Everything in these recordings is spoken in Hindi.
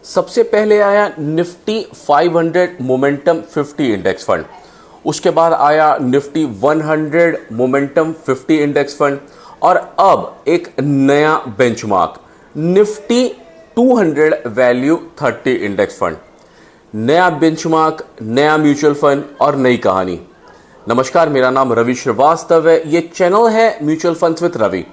सबसे पहले आया निफ्टी 500 मोमेंटम 50 इंडेक्स फंड, उसके बाद आया निफ्टी 100 मोमेंटम 50 इंडेक्स फंड और अब एक नया benchmark Nifty 200 value 30 index fund. नया बेंचमार्क, नया म्यूचुअल फंड और नई कहानी। नमस्कार, मेरा नाम रवि श्रीवास्तव है। ये चैनल है म्यूचुअल फंड्स विद रवि।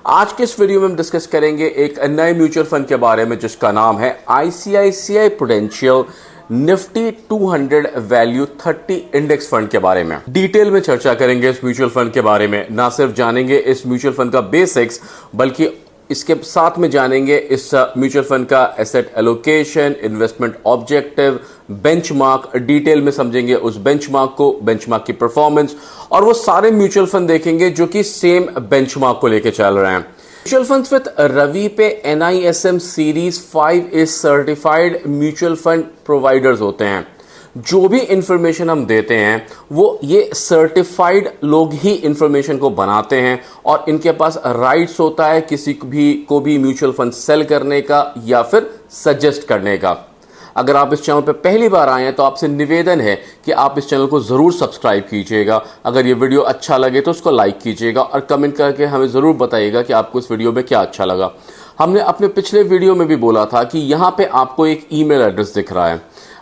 आज के इस वीडियो में हम डिस्कस करेंगे एक नए म्यूचुअल फंड के बारे में जिसका नाम है ICICI Prudential Nifty 200 value 30 index fund के बारे में डिटेल में चर्चा करेंगे। इस म्यूचुअल फंड के बारे में ना सिर्फ जानेंगे इस म्यूचुअल फंड का बेसिक्स, बल्कि इसके साथ में जानेंगे इस म्यूचुअल फंड का asset allocation, investment objective, benchmark, detail में समझेंगे उस बेंचमार्क को, बेंचमार्क की परफॉर्मेंस और वो सारे म्यूचुअल फंड देखेंगे जो कि सेम बेंचमार्क को लेके चल रहे हैं। म्यूचुअल फंड्स विद रवि पे NISM series 5A certified mutual fund providers होते हैं। जो भी इंफॉर्मेशन हम देते हैं वो ये सर्टिफाइड लोग ही इंफॉर्मेशन को बनाते हैं और इनके पास राइट्स होता है किसी को भी म्यूचुअल फंड सेल करने का या फिर सजेस्ट करने का। अगर आप इस चैनल पर पहली बार आए हैं तो आपसे निवेदन है कि आप इस चैनल को जरूर सब्सक्राइब कीजिएगा। अगर ये वीडियो अच्छा लगे तो उसको लाइक कीजिएगा और कमेंट करके हमें जरूर बताइएगा कि आपको इस वीडियो में क्या अच्छा लगा। हमने अपने पिछले वीडियो में भी बोला था कि यहाँ पे आपको एक ईमेल एड्रेस दिख रहा है।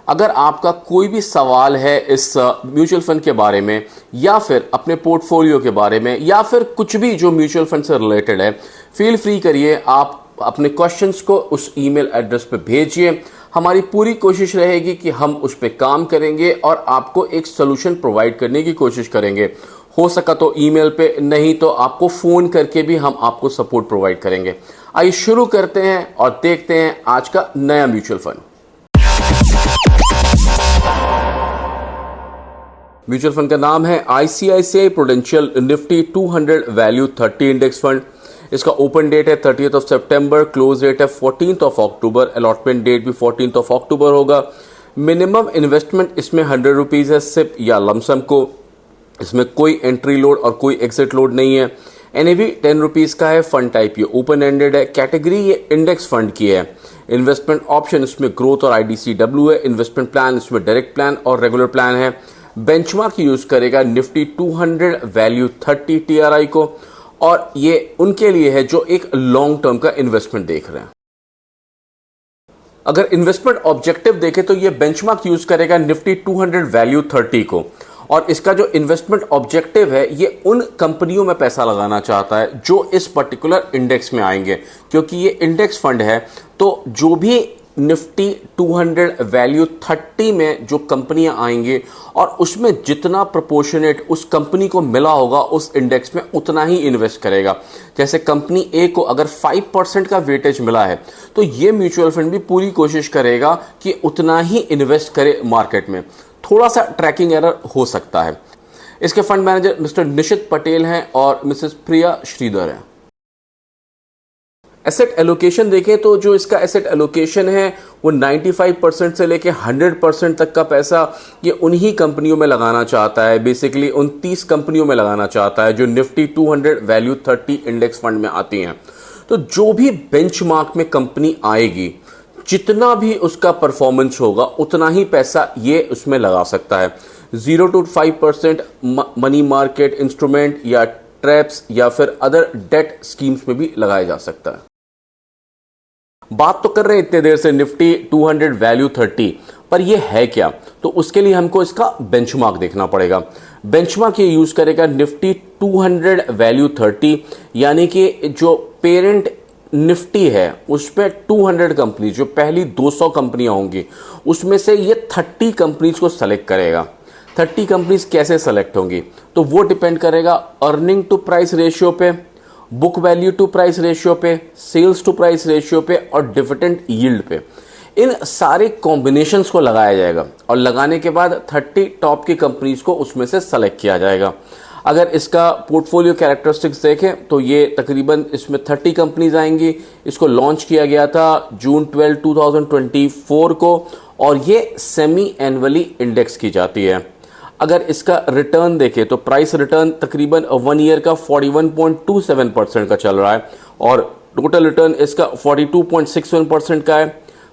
अगर आपका कोई भी सवाल है इस म्यूचुअल फंड के बारे में या फिर अपने पोर्टफोलियो के बारे में या फिर कुछ भी जो म्यूचुअल फंड से रिलेटेड है, फील फ्री करिए, आप अपने क्वेश्चंस को उस ईमेल एड्रेस पे भेजिए। हमारी पूरी कोशिश रहेगी कि हम उस पर काम करेंगे और आपको एक सोल्यूशन प्रोवाइड करने की कोशिश करेंगे। हो सका तो ईमेल पे, नहीं तो आपको फोन करके भी हम आपको सपोर्ट प्रोवाइड करेंगे। आइए शुरू करते हैं और देखते हैं आज का नया म्यूचुअल फंड। म्यूचुअल फंड का नाम है ICICI Prudential Nifty 200 value 30 index fund. इसका ओपन डेट है 30th of September, close date है 14th of October, allotment date भी 14th of October होगा। मिनिमम इन्वेस्टमेंट इसमें 100 रुपीज है सिप या लमसम को। इसमें कोई एंट्री लोड और कोई एग्जिट लोड नहीं है। एनएवी 10 रुपीज का है। फंड टाइप ये ओपन एंडेड है। कैटेगरी ये इंडेक्स फंड की है। इन्वेस्टमेंट ऑप्शन इसमें ग्रोथ और IDCW है। इन्वेस्टमेंट प्लान इसमें डायरेक्ट प्लान और रेगुलर प्लान है। बेंचमार्क यूज करेगा निफ्टी 200 वैल्यू 30 TRI को और ये उनके लिए है जो एक लॉन्ग टर्म का इन्वेस्टमेंट देख रहे हैं। अगर इन्वेस्टमेंट ऑब्जेक्टिव देखें तो ये बेंचमार्क यूज करेगा निफ्टी 200 वैल्यू 30 को और इसका जो इन्वेस्टमेंट ऑब्जेक्टिव है ये उन कंपनियों में पैसा लगाना चाहता है जो इस पर्टिकुलर इंडेक्स में आएंगे। क्योंकि ये इंडेक्स फंड है तो जो भी निफ्टी 200 वैल्यू 30 में जो कंपनियां आएंगे और उसमें जितना प्रोपोर्शनेट उस कंपनी को मिला होगा उस इंडेक्स में उतना ही इन्वेस्ट करेगा। जैसे कंपनी ए को अगर 5% का वेटेज मिला है तो ये म्यूचुअल फंड भी पूरी कोशिश करेगा कि उतना ही इन्वेस्ट करे मार्केट में। थोड़ा सा ट्रैकिंग एरर हो सकता है। इसके फंड मैनेजर मिस्टर निशित पटेल हैं और मिसेस प्रिया श्रीधर हैं। एसेट एलोकेशन देखें तो जो इसका एसेट एलोकेशन है वो 95% से लेके 100% तक का पैसा ये उन्हीं कंपनियों में लगाना चाहता है। बेसिकली उन 30 कंपनियों में लगाना चाहता है जो निफ्टी 200 वैल्यू 30 इंडेक्स फंड में आती हैं। तो जो भी बेंचमार्क में कंपनी आएगी, जितना भी उसका परफॉर्मेंस होगा उतना ही पैसा ये उसमें लगा सकता है। 0 to 5% मनी मार्केट इंस्ट्रूमेंट या ट्रैप्स या फिर अदर डेट स्कीम्स में भी लगाया जा सकता है। बात तो कर रहे हैं इतने देर से निफ्टी 200 वैल्यू 30, पर ये है क्या? तो उसके लिए हमको इसका बेंचमार्क देखना पड़ेगा। बेंचमार्क ये यूज करेगा निफ्टी 200 वैल्यू 30, यानी कि जो पेरेंट निफ्टी है उसमें 200 कंपनी, जो पहली 200 कंपनियां होंगी उसमें से ये 30 कंपनीज को सेलेक्ट करेगा। 30 कंपनीज कैसे सेलेक्ट होंगी तो वो डिपेंड करेगा अर्निंग टू प्राइस रेशियो पे, book value to price ratio पे, सेल्स टू प्राइस रेशियो पे और डिविडेंड यील्ड पे। इन सारे कॉम्बिनेशंस को लगाया जाएगा और लगाने के बाद 30 टॉप की कंपनीज को उसमें से सेलेक्ट किया जाएगा। अगर इसका पोर्टफोलियो कैरेक्टरिस्टिक्स देखें तो ये तकरीबन इसमें 30 कंपनीज आएंगी। इसको लॉन्च किया गया था जून 12, 2024 को और ये सेमी एनुअली इंडेक्स की जाती है। अगर इसका रिटर्न देखें तो प्राइस रिटर्न तकरीबन 1 ईयर का 41.27% का चल रहा है और टोटल रिटर्न इसका 42.61% का है।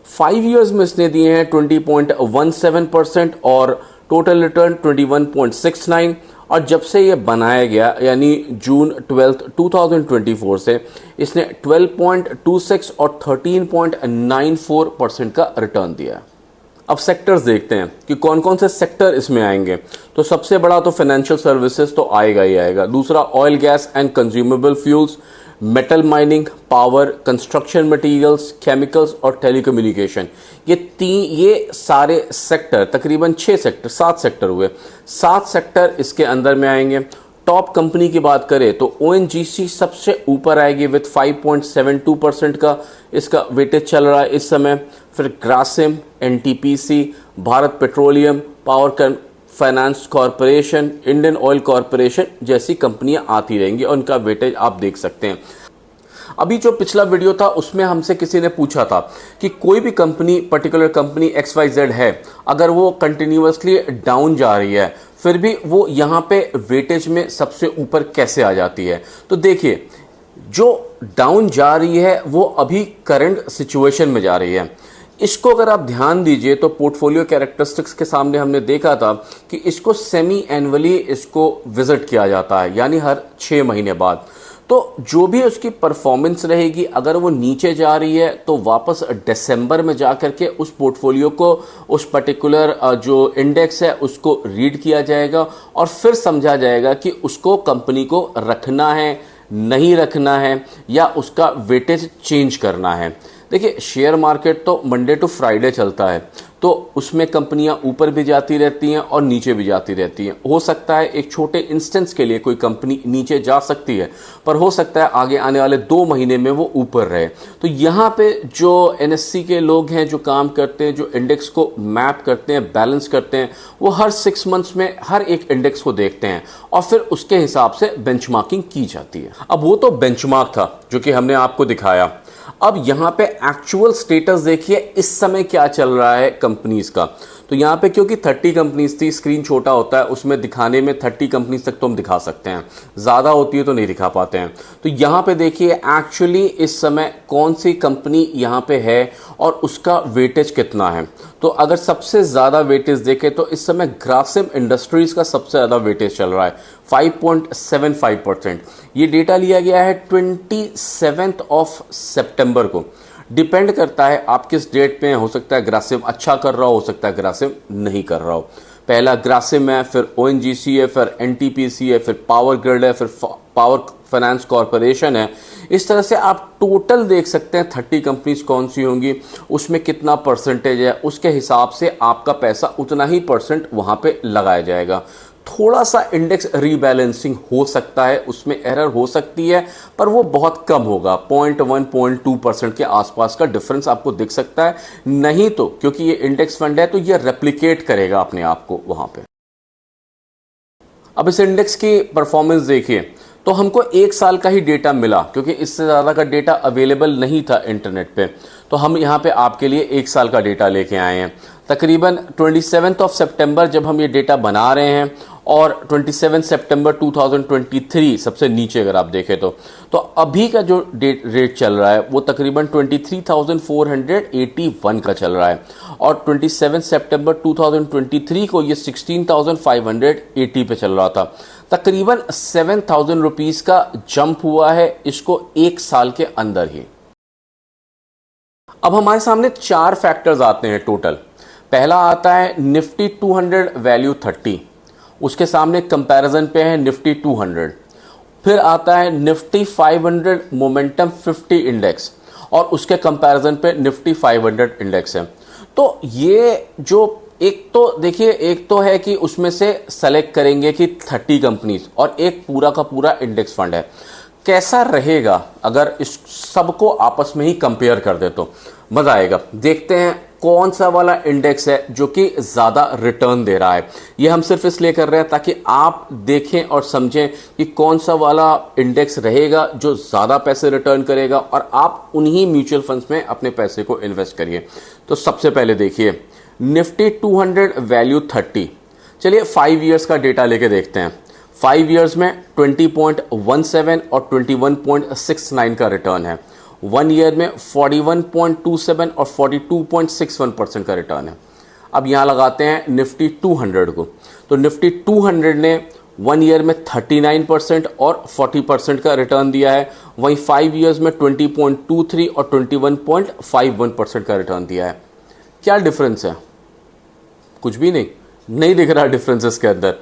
5 ईयर्स में इसने दिए हैं 20.17% और टोटल रिटर्न 21.69। और जब से ये बनाया गया यानी जून 12 2024 से इसने 12.26 और 13.94% का रिटर्न दिया। अब सेक्टर्स देखते हैं कि कौन कौन से सेक्टर इसमें आएंगे। तो सबसे बड़ा तो फाइनेंशियल सर्विसेज तो आएगा ही आएगा। दूसरा oil gas and consumable fuels, metal mining, power, construction materials, chemicals और टेलीकम्युनिकेशन। ये सारे सेक्टर तकरीबन 7 सेक्टर हुए। 7 सेक्टर इसके अंदर में आएंगे। टॉप कंपनी की बात करें तो ONGC सबसे ऊपर आएगी विथ 5.72% का इसका वेटेज चल रहा है इस समय। फिर Grasim, NTPC, Bharat petroleum, power finance corporation, Indian oil corporation जैसी कंपनियां आती रहेंगी और उनका वेटेज आप देख सकते हैं। अभी जो पिछला वीडियो था उसमें हमसे किसी ने पूछा था कि कोई भी कंपनी, पर्टिकुलर कंपनी XYZ है, अगर वो कंटिन्यूअसली डाउन जा रही है फिर भी वो यहाँ पे वेटेज में सबसे ऊपर कैसे आ जाती है। तो देखिए, जो डाउन जा रही है वो अभी करंट सिचुएशन में जा रही है। इसको अगर आप ध्यान दीजिए तो पोर्टफोलियो कैरेक्टरिस्टिक्स के सामने हमने देखा था कि इसको सेमी एनुअली इसको विजिट किया जाता है, यानी हर 6 महीने बाद। तो जो भी उसकी परफॉर्मेंस रहेगी, अगर वो नीचे जा रही है तो वापस दिसंबर में जा करके उस पोर्टफोलियो को, उस पर्टिकुलर जो इंडेक्स है उसको रीड किया जाएगा और फिर समझा जाएगा कि उसको कंपनी को रखना है, नहीं रखना है या उसका वेटेज चेंज करना है। देखिए, शेयर मार्केट तो मंडे टू फ्राइडे चलता है, तो उसमें कंपनियां ऊपर भी जाती रहती हैं और नीचे भी जाती रहती हैं। हो सकता है एक छोटे इंस्टेंस के लिए कोई कंपनी नीचे जा सकती है, पर हो सकता है आगे आने वाले 2 महीने में वो ऊपर रहे। तो यहाँ पे जो NSE के लोग हैं, जो काम करते हैं, जो इंडेक्स को मैप करते हैं, बैलेंस करते हैं, वो हर 6 मंथ्स में हर एक इंडेक्स को देखते हैं और फिर उसके हिसाब से बेंचमार्किंग की जाती है। अब वो तो बेंचमार्क था जो कि हमने आपको दिखाया। अब यहां पे एक्चुअल स्टेटस देखिए इस समय क्या चल रहा है कंपनीज का। तो यहां पे क्योंकि 30 कंपनीज थी, स्क्रीन छोटा होता है, उसमें दिखाने में 30 कंपनीज तक तो हम दिखा सकते हैं, ज़्यादा होती है तो नहीं दिखा पाते हैं। तो यहां पे देखिए एक्चुअली इस समय कौन सी कंपनी यहां पे है और उसका वेटेज कितना है। तो अगर सबसे ज़्यादा वेटेज देखें तो इस समय ग्रासिम इंडस्ट्रीज का सबसे ज़्यादा वेटेज चल रहा है 5.75%। ये डेटा लिया गया है 27 सितंबर को। डिपेंड करता है आप किस डेट पे, हो सकता है ग्रासिम अच्छा कर रहा हो सकता है ग्रासिम नहीं कर रहा हो। पहला ग्रासिम है, फिर ONGC है, फिर NTPC है, फिर पावर ग्रिड है, फिर पावर फाइनेंस कॉरपोरेशन है। इस तरह से आप टोटल देख सकते हैं 30 कंपनीज कौन सी होंगी, उसमें कितना परसेंटेज है, उसके हिसाब से आपका पैसा उतना ही परसेंट वहां पे लगाया जाएगा। थोड़ा सा इंडेक्स रीबैलेंसिंग हो सकता है, उसमें एरर हो सकती है, पर वो बहुत कम होगा। 0.1-0.2% के आसपास का डिफरेंस आपको दिख सकता है। नहीं तो क्योंकि ये इंडेक्स फंड है तो ये रेप्लिकेट करेगा अपने आप को वहां पे। अब इस इंडेक्स की परफॉर्मेंस देखिए तो हमको 1 साल का ही डेटा मिला, क्योंकि इससे ज़्यादा का डेटा अवेलेबल नहीं था इंटरनेट पे। तो हम यहाँ पे आपके लिए 1 साल का डेटा लेके आए हैं। तकरीबन 27 सितंबर जब हम ये डेटा बना रहे हैं और 27 सितंबर 2023 सबसे नीचे अगर आप देखें तो अभी का जो रेट चल रहा है वो तकरीबन 23,481 का चल रहा है और 27 सितंबर 2023 को ये 16,580 पे चल रहा था। तकरीबन 7,000 रुपीस का जंप हुआ है इसको 1 साल के अंदर ही। अब हमारे सामने 4 फैक्टर्स आते हैं टोटल। पहला आता है निफ्टी 200 वैल्यू 30, उसके सामने कंपैरिजन पे है निफ्टी 200। फिर आता है निफ्टी 500 मोमेंटम 50 इंडेक्स और उसके कंपैरिजन पे निफ्टी 500 इंडेक्स है। तो ये जो एक तो देखिए, एक तो है कि उसमें से सेलेक्ट करेंगे कि 30 कंपनीज और एक पूरा का पूरा इंडेक्स फंड है। कैसा रहेगा अगर इस सबको आपस में ही कंपेयर कर दे तो मजा आएगा। देखते हैं कौन सा वाला इंडेक्स है जो कि ज्यादा रिटर्न दे रहा है। ये हम सिर्फ इसलिए कर रहे हैं ताकि आप देखें और समझें कि कौन सा वाला इंडेक्स रहेगा जो ज्यादा पैसे रिटर्न करेगा और आप उन्हीं म्यूचुअल फंड्स में अपने पैसे को इन्वेस्ट करिए। तो सबसे पहले देखिए निफ्टी 200 वैल्यू 30। चलिए 5 इयर्स का डेटा लेके देखते हैं। 5 इयर्स में 20.17 और 21.69 का रिटर्न है। 1 ईयर में 41.27 और 42.61% का रिटर्न है। अब यहाँ लगाते हैं निफ्टी 200 को, तो निफ्टी 200 ने 1 ईयर में 39% और 40% का रिटर्न दिया है। वहीं 5 ईयर्स में 20.23 और 21.51% का रिटर्न दिया है। क्या डिफरेंस है? कुछ भी नहीं दिख रहा डिफरेंस इसके अंदर।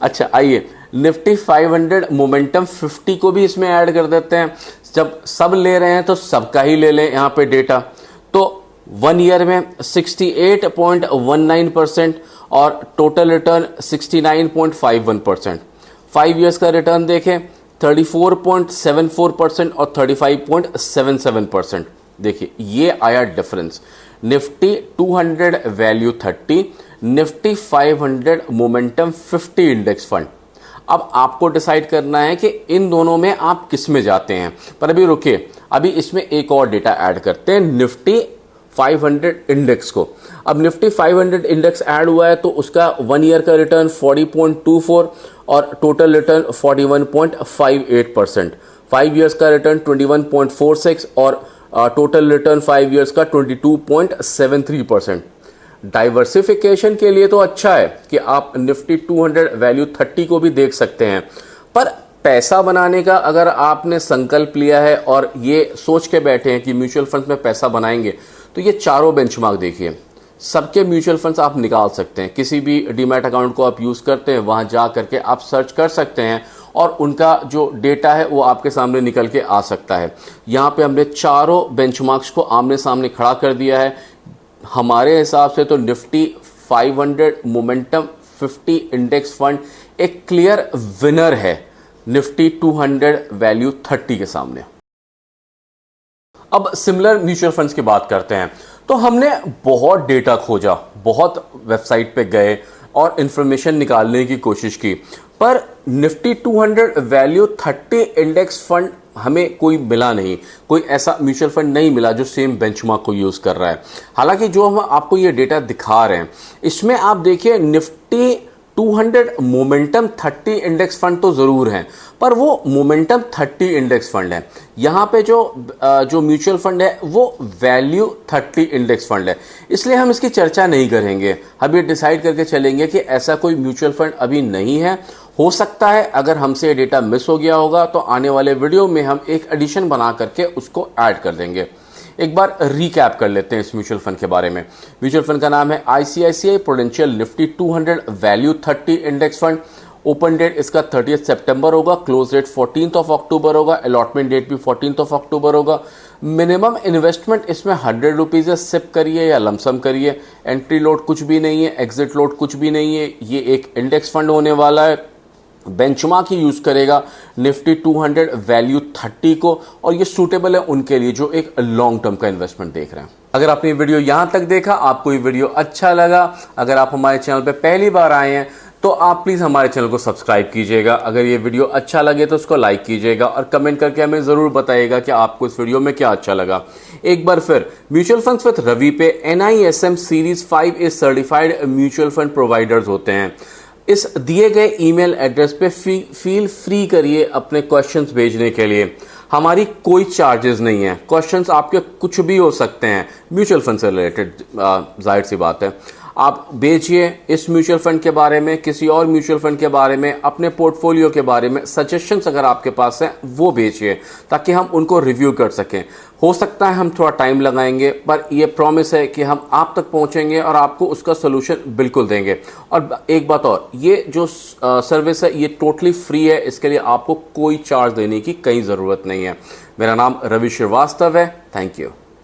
अच्छा, आइए निफ्टी 500 मोमेंटम 50 को भी इसमें ऐड कर देते हैं। जब सब ले रहे हैं तो सबका ही ले लें यहाँ पे डेटा। तो 1 ईयर में 68.19% और टोटल रिटर्न 69.51%। 5 ईयर्स का रिटर्न देखें 34.74% और 35.77%। देखिए ये आया difference. Nifty 200 value 30, Nifty 500 momentum 50 index fund. अब आपको डिसाइड करना है कि इन दोनों में आप किस में जाते हैं। पर अभी रुकिए, अभी इसमें एक और डेटा ऐड करते हैं, निफ्टी 500 इंडेक्स को। अब निफ्टी 500 इंडेक्स ऐड हुआ है तो उसका 1 ईयर का रिटर्न 40.24 और टोटल रिटर्न 41.58%। 5 ईयर्स का रिटर्न 21.46 और टोटल रिटर्न 5 ईयर्स का 22.73%। डाइवर्सिफिकेशन के लिए तो अच्छा है कि आप निफ्टी 200 वैल्यू 30 को भी देख सकते हैं, पर पैसा बनाने का अगर आपने संकल्प लिया है और ये सोच के बैठे हैं कि म्यूचुअल फंड्स में पैसा बनाएंगे, तो ये चारों बेंचमार्क देखिए, सबके म्यूचुअल फंड्स आप निकाल सकते हैं। किसी भी डीमैट अकाउंट को आप यूज़ करते हैं, वहाँ जा करके आप सर्च कर सकते हैं और उनका जो डेटा है वो आपके सामने निकल के आ सकता है। यहाँ पे हमने चारों बेंचमार्क्स को आमने सामने खड़ा कर दिया है। हमारे हिसाब से तो निफ्टी 500 मोमेंटम 50 इंडेक्स फंड एक क्लियर विनर है निफ्टी 200 वैल्यू 30 के सामने। अब सिमिलर म्यूचुअल फंड्स की बात करते हैं। तो हमने बहुत डेटा खोजा, बहुत वेबसाइट पे गए और इंफॉर्मेशन निकालने की कोशिश की, पर निफ्टी 200 वैल्यू 30 इंडेक्स फंड हमें कोई मिला नहीं। कोई ऐसा म्यूचुअल फंड नहीं मिला जो सेम बेंचमार्क को यूज़ कर रहा है। हालांकि जो हम आपको ये डेटा दिखा रहे हैं, इसमें आप देखिए निफ्टी 200 मोमेंटम 30 इंडेक्स फंड तो ज़रूर हैं, पर वो मोमेंटम 30 इंडेक्स फंड है। यहाँ पे जो म्यूचुअल फंड है वो वैल्यू 30 इंडेक्स फंड है, इसलिए हम इसकी चर्चा नहीं करेंगे। हम ये डिसाइड करके चलेंगे कि ऐसा कोई म्यूचुअल फंड अभी नहीं है। हो सकता है अगर हमसे ये डेटा मिस हो गया होगा तो आने वाले वीडियो में हम एक एडिशन बना करके उसको ऐड कर देंगे। एक बार रिकैप कर लेते हैं इस म्यूचुअल फंड के बारे में। म्यूचुअल फंड का नाम है ICICI Prudential Nifty 200 value 30 index fund. Open date इसका 30 सितंबर होगा, क्लोज डेट 14 अक्टूबर होगा, अलॉटमेंट डेट भी 14 अक्टूबर होगा। मिनिमम इन्वेस्टमेंट इसमें 100 रुपीज़ है, सिप करिए या लमसम करिए। एंट्री लोड कुछ भी नहीं है, एग्जिट लोड कुछ भी नहीं है। ये एक इंडेक्स फंड होने वाला है, बेंचमार्क ही यूज करेगा निफ्टी 200 वैल्यू 30 को, और ये सूटेबल है उनके लिए जो एक लॉन्ग टर्म का इन्वेस्टमेंट देख रहे हैं। अगर आपने वीडियो यहां तक देखा, आपको ये वीडियो अच्छा लगा, अगर आप हमारे चैनल पे पहली बार आए हैं तो आप प्लीज हमारे चैनल को सब्सक्राइब कीजिएगा। अगर ये वीडियो अच्छा लगे तो उसको लाइक कीजिएगा और कमेंट करके हमें जरूर बताइएगा कि आपको इस वीडियो में क्या अच्छा लगा। एक बार फिर, म्यूचुअल फंड्स विद रवि पे NISM series 5A certified mutual fund providers होते हैं। इस दिए गए ईमेल एड्रेस पे फील फ्री करिए अपने क्वेश्चंस भेजने के लिए। हमारी कोई चार्जेस नहीं है, क्वेश्चंस आपके कुछ भी हो सकते हैं म्यूचुअल फंड से रिलेटेड, जाहिर सी बात है। आप भेजिए इस म्यूचुअल फंड के बारे में, किसी और म्यूचुअल फंड के बारे में, अपने पोर्टफोलियो के बारे में सजेशंस अगर आपके पास हैं वो भेजिए ताकि हम उनको रिव्यू कर सकें। हो सकता है हम थोड़ा टाइम लगाएंगे, पर यह प्रॉमिस है कि हम आप तक पहुंचेंगे और आपको उसका सोल्यूशन बिल्कुल देंगे। और एक बात और, ये जो सर्विस है ये टोटली फ्री है, इसके लिए आपको कोई चार्ज देने की कहीं ज़रूरत नहीं है। मेरा नाम रवि श्रीवास्तव है। Thank you.